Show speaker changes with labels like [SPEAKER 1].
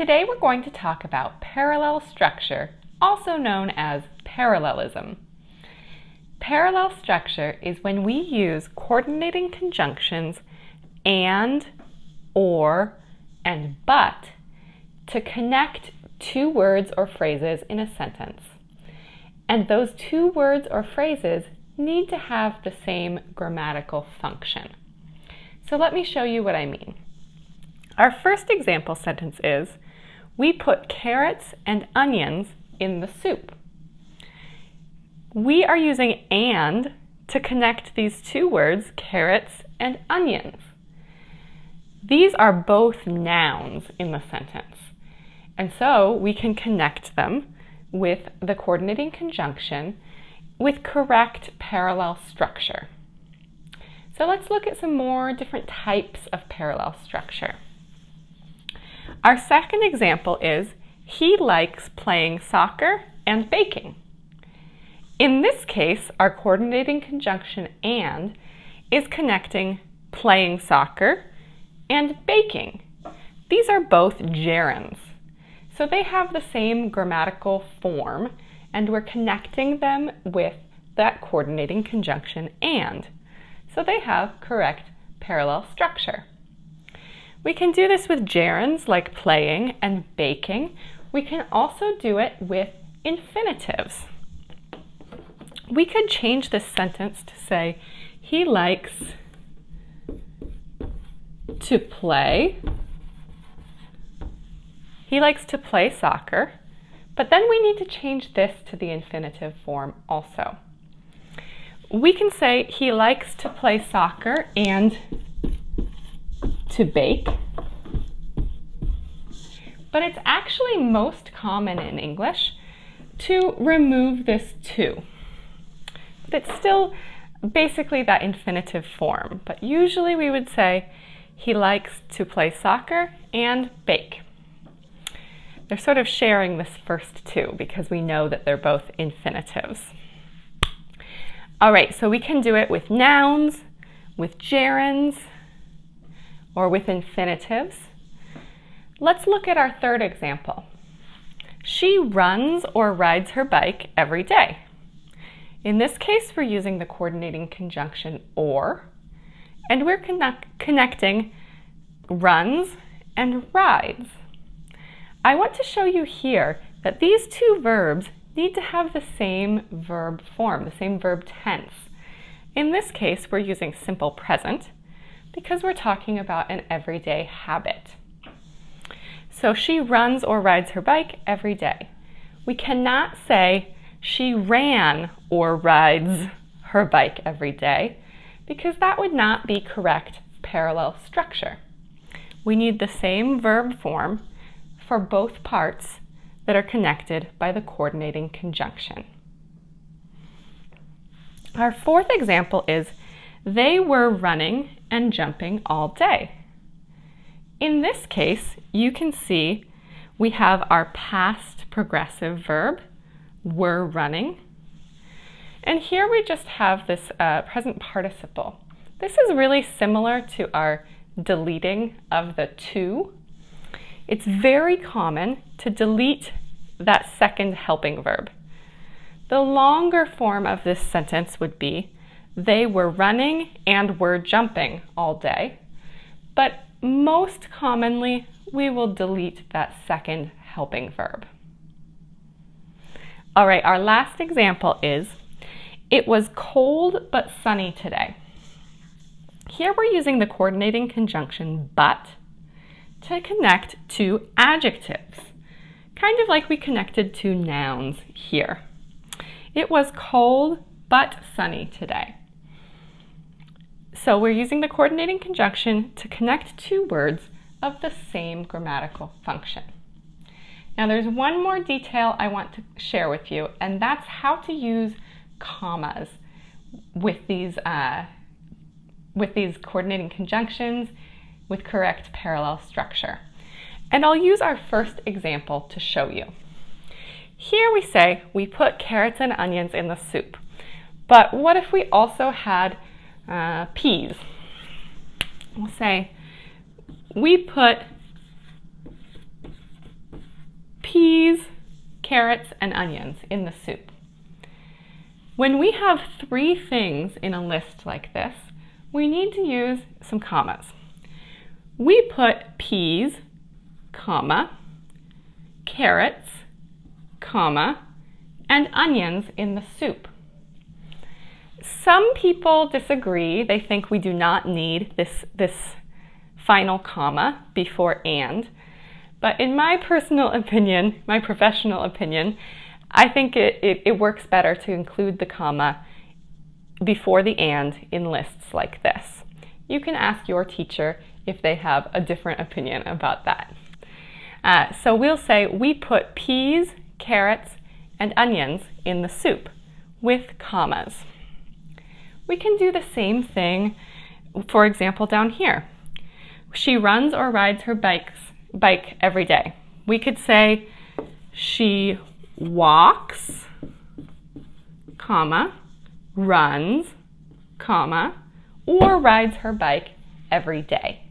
[SPEAKER 1] Today we're going to talk about parallel structure, also known as parallelism. Parallel structure is when we use coordinating conjunctions and, or, and but to connect two words or phrases in a sentence. And those two words or phrases need to have the same grammatical function. So let me show you what I mean. Our first example sentence is, we put carrots and onions in the soup. We are using and to connect these two words, carrots and onions. These are both nouns in the sentence, and so we can connect them with the coordinating conjunction with correct parallel structure. So let's look at some more different types of parallel structure. Our second example is, he likes playing soccer and baking. In this case, our coordinating conjunction and is connecting playing soccer and baking. These are both gerunds, so they have the same grammatical form, and we're connecting them with that coordinating conjunction and. So they have correct parallel structure. We can do this with gerunds like playing and baking. We can also do it with infinitives. We could change this sentence to say, he likes to play. He likes to play soccer, but then we need to change this to the infinitive form also. We can say, he likes to play soccer and to bake, but it's actually most common in English to remove this to. But it's still basically that infinitive form, but usually we would say, he likes to play soccer and bake. They're sort of sharing this first two because we know that they're both infinitives. All right, so we can do it with nouns, with gerunds, or with infinitives. Let's look at our third example. She runs or rides her bike every day. In this case, we're using the coordinating conjunction or, and we're connecting runs and rides. I want to show you here that these two verbs need to have the same verb form, the same verb tense. In this case, we're using simple present because we're talking about an everyday habit. So she runs or rides her bike every day. We cannot say she ran or rides her bike every day because that would not be correct parallel structure. We need the same verb form for both parts that are connected by the coordinating conjunction. Our fourth example is, they were running and jumping all day. In this case, you can see we have our past progressive verb, were running, and here we just have this present participle. This is really similar to our deleting of the to. It's very common to delete that second helping verb. The longer form of this sentence would be, they were running and were jumping all day, but most commonly we will delete that second helping verb. All right, our last example is, it was cold but sunny today. Here we're using the coordinating conjunction but to connect two adjectives, kind of like we connected two nouns here. It was cold but sunny today. So we're using the coordinating conjunction to connect two words of the same grammatical function. Now there's one more detail I want to share with you, and that's how to use commas with these coordinating conjunctions with correct parallel structure. And I'll use our first example to show you. Here we say, we put carrots and onions in the soup. But what if we also had peas? We'll say, we put peas, carrots, and onions in the soup. When we have three things in a list like this, we need to use some commas. We put peas, comma, carrots, comma, and onions in the soup. Some people disagree. They think we do not need this final comma before and. But in my personal opinion, my professional opinion, I think it works better to include the comma before the and in lists like this. You can ask your teacher if they have a different opinion about that. So we'll say we put peas, carrots, and onions in the soup with commas. We can do the same thing, for example, down here. She runs or rides her bike every day. We could say she walks, comma, runs, comma, or rides her bike every day.